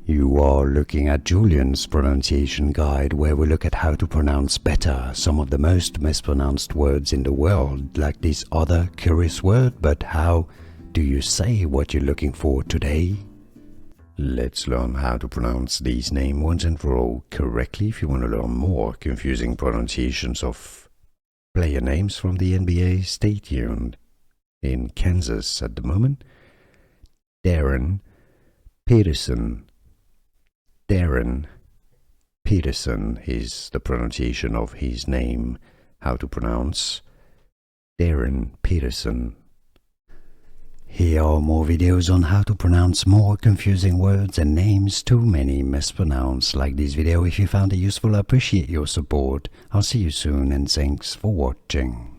You are looking at Julian's pronunciation guide, where we look at how to pronounce better some of the most mispronounced words in the world, like this other curious word. But how do you say what you're looking for today? Let's learn how to pronounce these names once and for all correctly. If you want to learn more confusing pronunciations of player names from the NBA, stay tuned. In Kansas at the moment, Darryn Peterson. Darryn Peterson is the pronunciation of his name. How to pronounce Darryn Peterson. Here are more videos on how to pronounce more confusing words and names too many mispronounced. Like this video if you found it useful. I appreciate your support. I'll see you soon and thanks for watching.